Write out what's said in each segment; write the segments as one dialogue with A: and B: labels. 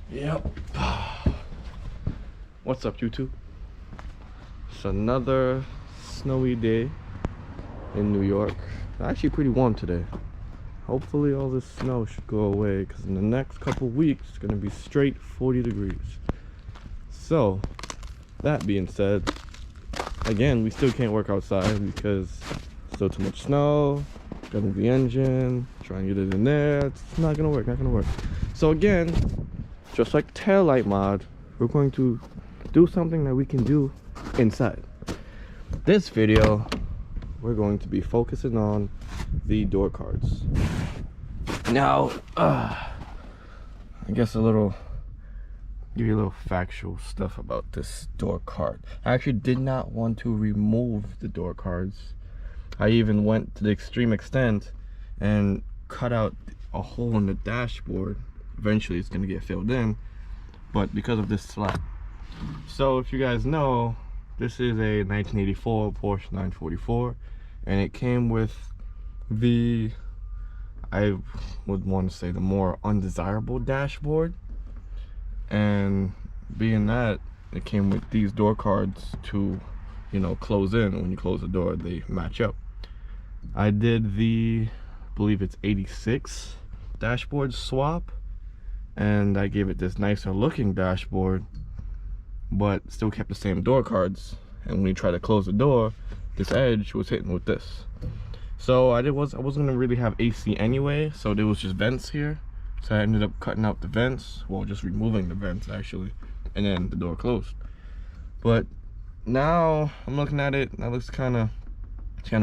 A: Yep. What's up, YouTube? It's another snowy day in New York. Actually pretty warm today. Hopefully all this snow should go away, because in the next couple weeks it's gonna be straight 40 degrees. So that being said, again, we still can't work outside because still too much snow. Got in the engine, try and get it in there. It's not gonna work, not gonna work. So again, just like the taillight mod, we're going to do something that we can do inside. This video, we're going to be focusing on the door cards. Now, I guess give you a little factual stuff about this door card. I actually did not want to remove the door cards. I even went to the extreme extent and cut out a hole in the dashboard. Eventually it's going to get filled in, but because of this slap. So if you guys know, this is a 1984 Porsche 944, and it came with the, I would want to say, the more undesirable dashboard. And being that it came with these door cards to, you know, close in. When you close the door, they match up. I did the, I believe it's 86 dashboard swap, and I gave it this nicer looking dashboard, but still kept the same door cards. And when you try to close the door, this edge was hitting with this. So I wasn't gonna really have AC anyway, so there was just vents here. So I ended up cutting out the vents, well, just removing the vents actually, and then the door closed. But now I'm looking at it, that looks kind of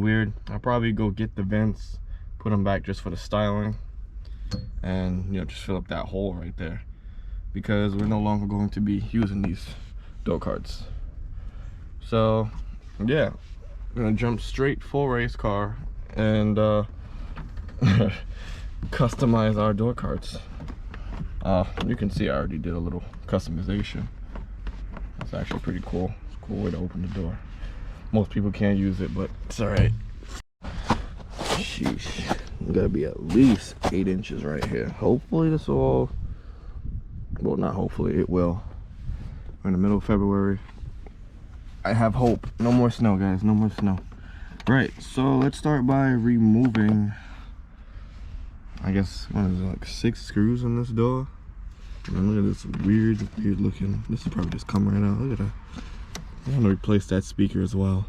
A: weird. I'll probably go get the vents, put them back just for the styling, and you know, just fill up that hole right there, because we're no longer going to be using these door cards. So yeah, we're gonna jump straight full race car and customize our door cards. You can see I already did a little customization. It's actually pretty cool. It's a cool way to open the door. Most people can't use it, but it's all right. Sheesh, gotta be at least 8 inches right here. Hopefully this will all, well, not hopefully, it will. We're in the middle of February. I have hope. No more snow, guys, no more snow. Right, so let's start by removing, I guess, what is it, like 6 screws on this door. And look at this weird looking, this will probably just come right out. Look at that. I want to replace that speaker as well.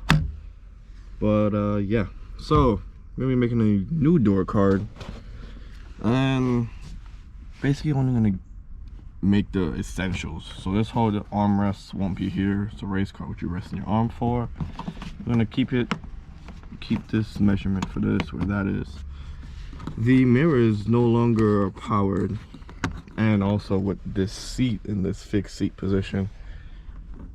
A: But yeah, so we're gonna be making a new door card, and basically only gonna make the essentials. So this whole armrest won't be here. It's a race car, what you rest in your arm for. We're gonna keep this measurement for this where that is. The mirrors no longer are powered, and also with this seat in this fixed seat position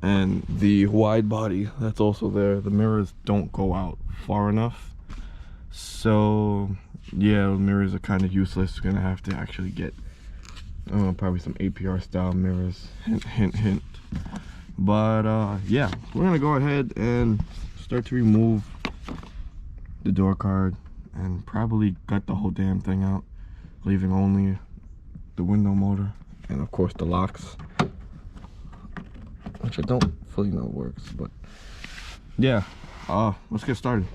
A: and the wide body that's also there, the mirrors don't go out far enough. So yeah, the mirrors are kind of useless. We're gonna have to actually get probably some APR style mirrors, hint hint hint. But yeah, we're gonna go ahead and start to remove the door card and probably gut the whole damn thing out, leaving only the window motor and of course the locks, which I don't fully know works. But yeah, let's get started.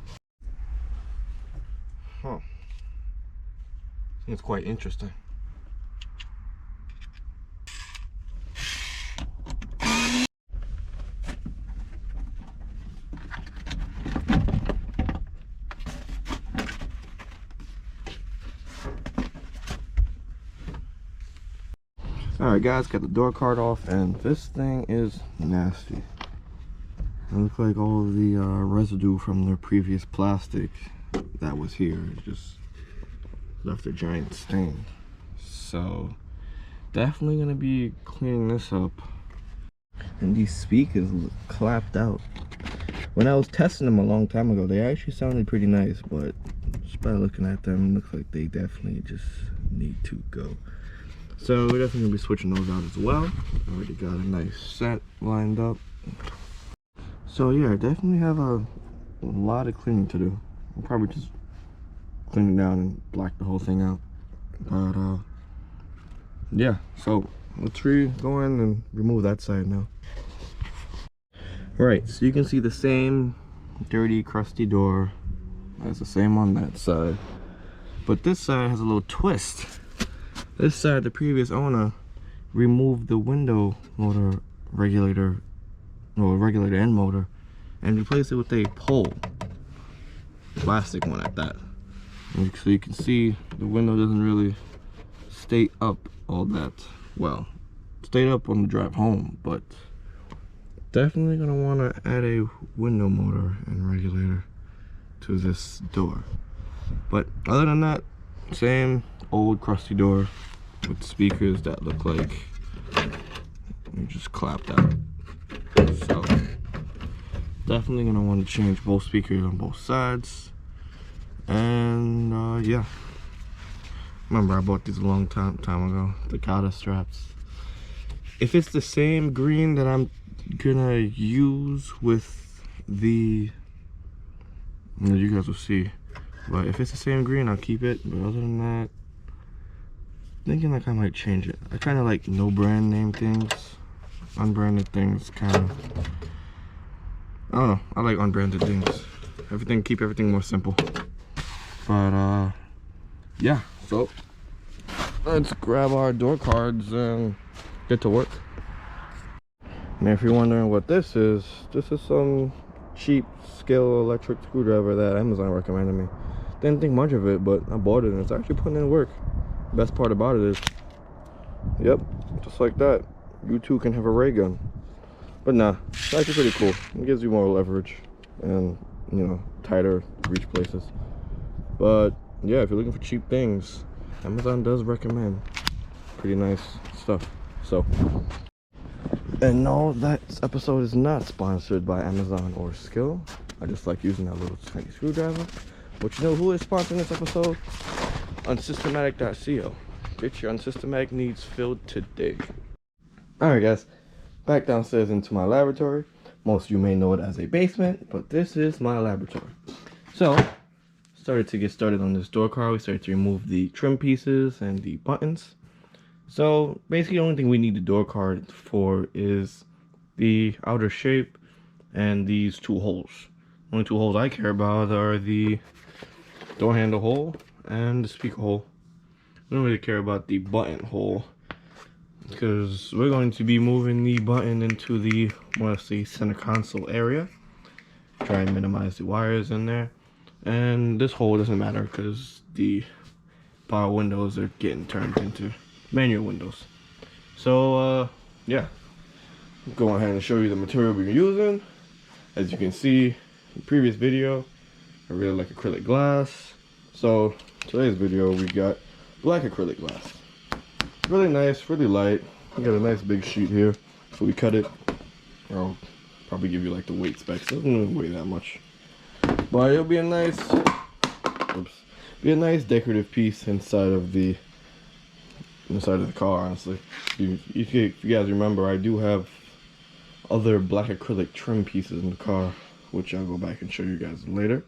A: It's quite interesting. Alright guys, got the door card off, and this thing is nasty. It looks like all of the residue from the previous plastic that was here just left a giant stain. So definitely gonna be cleaning this up. And these speakers look clapped out. When I was testing them a long time ago, they actually sounded pretty nice, but just by looking at them, it looks like they definitely just need to go. So we're definitely gonna be switching those out as well. Already got a nice set lined up. So yeah, I definitely have a lot of cleaning to do. I'll probably just clean it down and black the whole thing out. But yeah, so let's go in and remove that side now. Right, so you can see the same dirty, crusty door as the same on that side. But this side has a little twist. This side, the previous owner removed the window motor regulator, or regulator and motor, and replaced it with a pole. Plastic one at that. And so you can see the window doesn't really stay up all that well. It stayed up on the drive home, but definitely gonna want to add a window motor and regulator to this door. But other than that, same old crusty door with speakers that look like you just clapped out. So definitely gonna want to change both speakers on both sides. And yeah, remember I bought these a long time ago, the Kata straps. If it's the same green that I'm gonna use with the, you guys will see, but if it's the same green I'll keep it. But other than that, thinking like I might change it. I kind of like no brand name things. Unbranded things kind of, I don't know, I like unbranded things. Keep everything more simple. But yeah, so let's grab our door cards and get to work. And if you're wondering what this is some cheap scale electric screwdriver that Amazon recommended me. Didn't think much of it, but I bought it and it's actually putting in work. Best part about it is, yep, just like that, you too can have a ray gun. But nah, it's actually pretty cool. It gives you more leverage and, you know, tighter reach places. But yeah, if you're looking for cheap things, Amazon does recommend pretty nice stuff. So, and no, that episode is not sponsored by Amazon or Skill. I just like using that little tiny screwdriver. But you know who is sponsoring this episode? Unsystematic.co. Get your unsystematic needs filled today. Alright guys, back downstairs into my laboratory. Most of you may know it as a basement, but this is my laboratory. So, get started on this door card. We started to remove the trim pieces and the buttons. So basically the only thing we need the door card for is the outer shape and these two holes. The only two holes I care about are the door handle hole and the speaker hole. I don't really care about the button hole because we're going to be moving the button into the mostly center console area. Try and minimize the wires in there. And this hole doesn't matter because the power windows are getting turned into manual windows. So yeah, go ahead and show you the material we're using. As you can see in the previous video, I really like acrylic glass. So today's video we got black acrylic glass. Really nice, really light. We got a nice big sheet here, so we cut it. I'll probably give you like the weight specs. It doesn't really weigh that much, but it'll be a nice, decorative piece inside of the car. Honestly, if you guys remember, I do have other black acrylic trim pieces in the car, which I'll go back and show you guys later.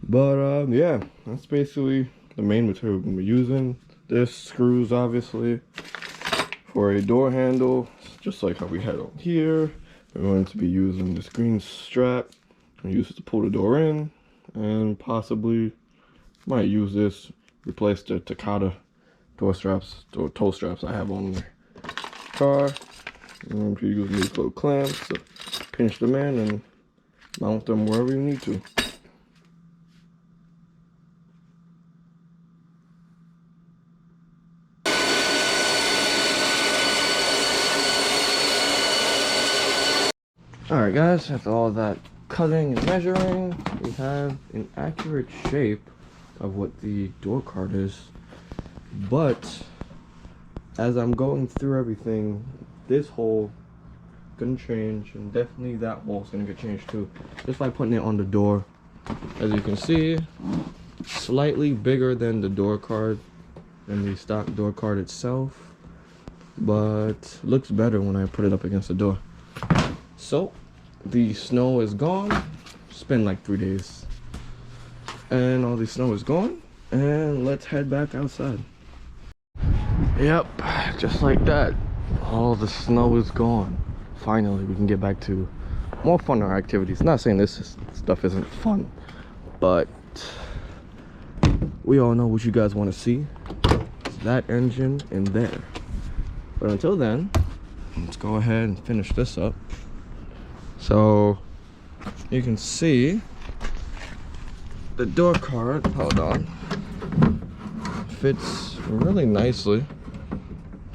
A: But yeah, that's basically the main material we're gonna be using. This screws obviously for a door handle, just like how we had on here. We're going to be using this green strap and use it to pull the door in, and possibly might use this, replace the Takata door straps or toe straps I have on the car. And you use these little clamps to pinch them in and mount them wherever you need to. Alright guys, after all that cutting and measuring, we have an accurate shape of what the door card is. But as I'm going through everything, this hole gonna change, and definitely that hole's gonna get changed too, just by putting it on the door. As you can see, slightly bigger than the door card and the stock door card itself, but looks better when I put it up against the door. So the snow is gone. It's been like 3 days and all the snow is gone, and let's head back outside. Yep, just like that, all the snow is gone. Finally, we can get back to more funner activities. Not saying stuff isn't fun, but we all know what you guys want to see. It's that engine in there. But until then, let's go ahead and finish this up. So you can see the door card, hold on, fits really nicely.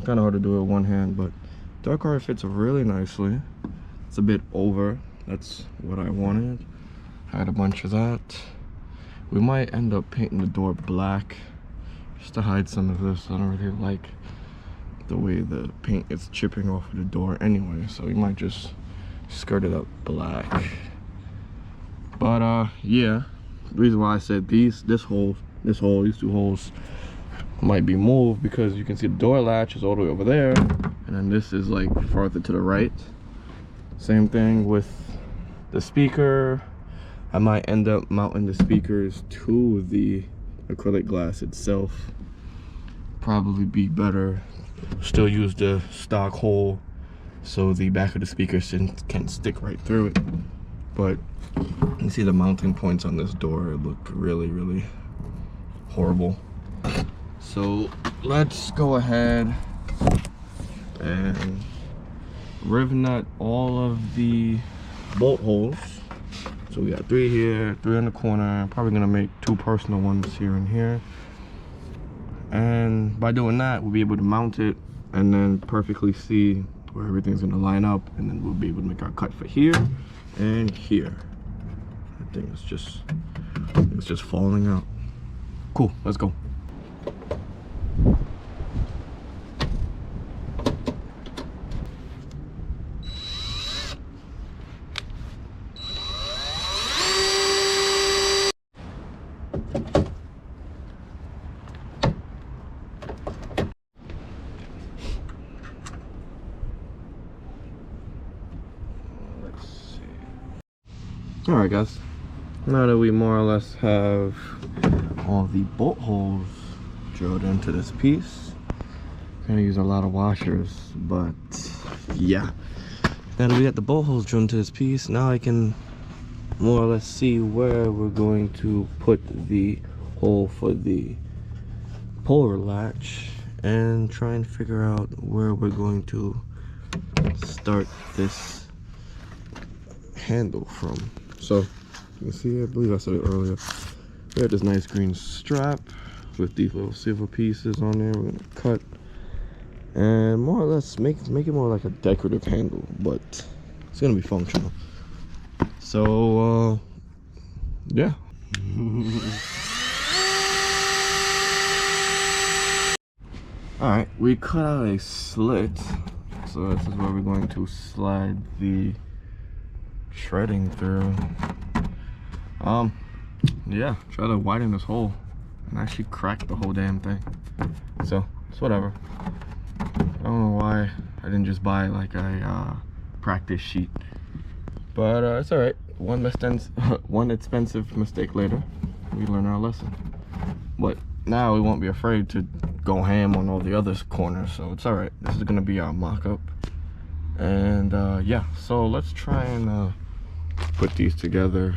A: Kind of hard to do it with one hand, but door card fits really nicely. It's a bit over, that's what I wanted. I had a bunch of that. We might end up painting the door black just to hide some of this. I don't really like the way the paint is chipping off of the door anyway, so we might just skirt it up black. But yeah, the reason why I said these two holes might be moved, because you can see the door latch is all the way over there, and then this is like farther to the right. Same thing with the speaker. I might end up mounting the speakers to the acrylic glass itself. Probably be better. Still use the stock hole so the back of the speaker can stick right through it. But you can see the mounting points on this door look really horrible. So let's go ahead and rivet nut all of the bolt holes. So we got 3 here, 3 in the corner. Probably gonna make 2 personal ones here and here. And by doing that, we'll be able to mount it and then perfectly see where everything's gonna line up, and then we'll be able to make our cut for here and here. I think it's just falling out. Cool, let's go. Alright guys, now that we more or less have all the bolt holes drilled into this piece, I'm gonna use a lot of washers, but yeah, now that we got the bolt holes drilled into this piece, now I can more or less see where we're going to put the hole for the puller latch and try and figure out where we're going to start this handle from. So you can see, I believe I said it earlier, we got this nice green strap with these little silver pieces on there. We're gonna cut and more or less make it more like a decorative handle, but it's gonna be functional. So yeah. Alright, we cut out a slit, so this is where we're going to slide the shredding through. Yeah, try to widen this hole and actually crack the whole damn thing. So it's whatever. I don't know why I didn't just buy like a practice sheet, but it's all right. One expensive mistake later, we learn our lesson. But now we won't be afraid to go ham on all the other corners, so it's all right. This is gonna be our mock-up, and yeah, so let's try and put these together.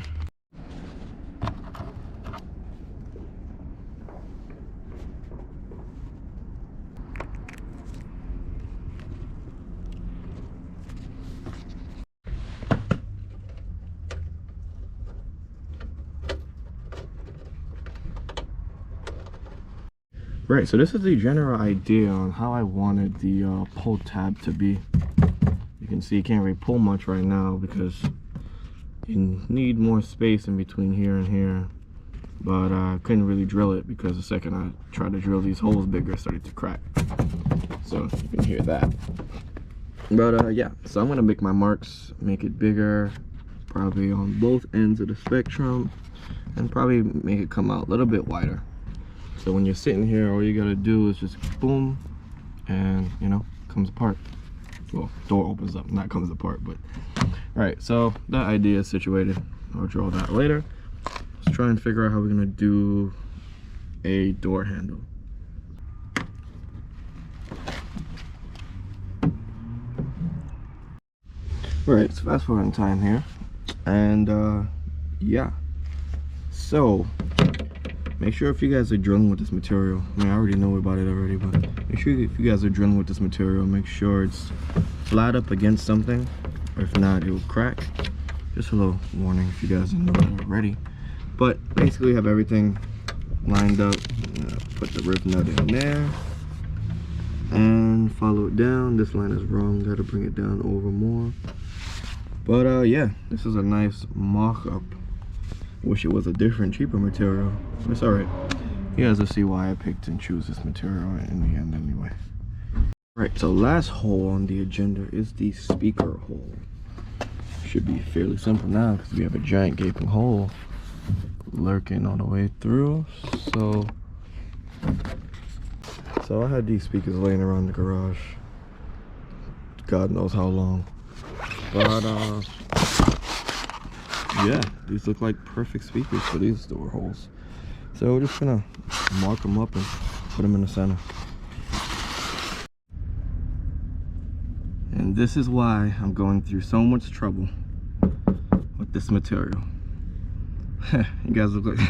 A: Right, so this is the general idea on how I wanted the pull tab to be. You can see you can't really pull much right now because you need more space in between here and here, but I couldn't really drill it because the second I tried to drill these holes bigger, it started to crack. So you can hear that. But yeah, so I'm gonna make my marks, make it bigger, probably on both ends of the spectrum, and probably make it come out a little bit wider. So when you're sitting here, all you gotta do is just boom, and you know, comes apart. Well, door opens up, not comes apart, but right. So that idea is situated. I'll draw that later. Let's try and figure out how we're gonna do a door handle. Right, so fast forward in time here, and yeah, so make sure if you guys are drilling with this material, I mean I already know about it already, but make sure if you guys are drilling with this material, make sure it's flat up against something, or if not it will crack. Just a little warning if you guys didn't know that already. But basically have everything lined up. Put the rib nut in there and follow it down. This line is wrong, gotta bring it down over more. But yeah, this is a nice mock-up. Wish it was a different, cheaper material. It's alright. You guys will see why I picked and choose this material in the end anyway. Right, so last hole on the agenda is the speaker hole. Should be fairly simple now because we have a giant gaping hole lurking all the way through. So I had these speakers laying around the garage, God knows how long, but yeah, these look like perfect speakers for these door holes. So we're just gonna mark them up and put them in the center. And this is why I'm going through so much trouble with this material. You guys look like,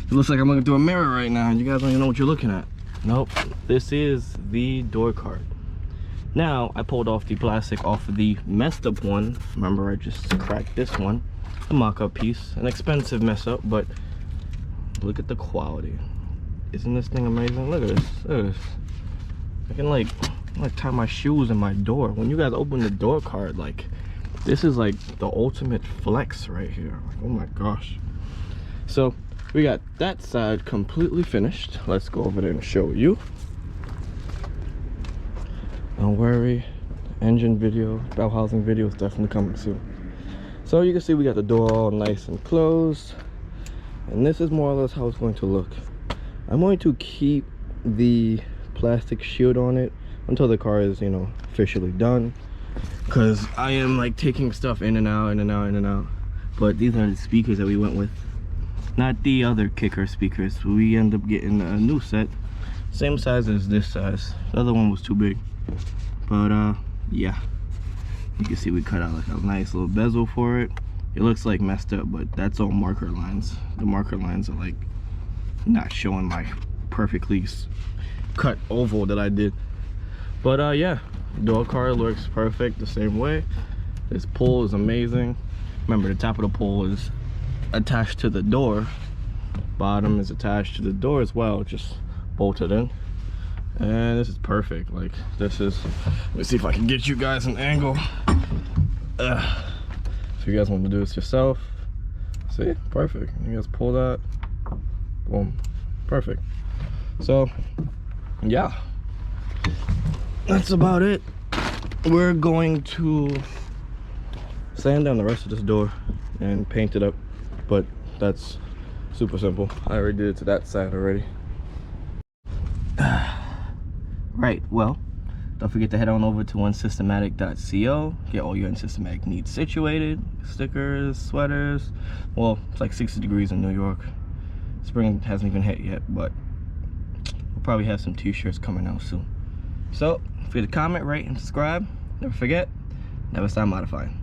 A: it looks like I'm looking through a mirror right now and you guys don't even know what you're looking at. Nope, this is the door card. Now, I pulled off the plastic off of the messed up one. Remember, I just cracked this one. A mock-up piece, an expensive mess up, but look at the quality. Isn't this thing amazing? Look at this, look at this. I can like tie my shoes in my door. When you guys open the door card, like, this is like the ultimate flex right here. Like, oh my gosh. So we got that side completely finished. Let's go over there and show you. Don't worry, engine video, bell housing video is definitely coming soon. So you can see we got the door all nice and closed, and this is more or less how it's going to look. I'm going to keep the plastic shield on it until the car is, you know, officially done, because I am like taking stuff in and out, in and out, in and out. But these are the speakers that we went with, not the other kicker speakers. We end up getting a new set, same size as this size. The other one was too big, but yeah, you can see we cut out like a nice little bezel for it. It looks like messed up, but that's all marker lines. The marker lines are like not showing my perfectly cut oval that I did. But yeah, door card looks perfect the same way. This pull is amazing. Remember, the top of the pull is attached to the door, bottom is attached to the door as well, just bolted in. And this is perfect. Like, this is, let me see if I can get you guys an angle. So you guys want to do this yourself, see, perfect. You guys pull that, boom, perfect. So yeah, that's about it. We're going to sand down the rest of this door and paint it up, but that's super simple. I already did it to that side already. Right, well, don't forget to head on over to unsystematic.co, get all your unsystematic needs situated. Stickers, sweaters. Well, it's like 60 degrees in New York. Spring hasn't even hit yet, but we'll probably have some t-shirts coming out soon. So, don't forget to comment, rate, and subscribe. Never forget, never stop modifying.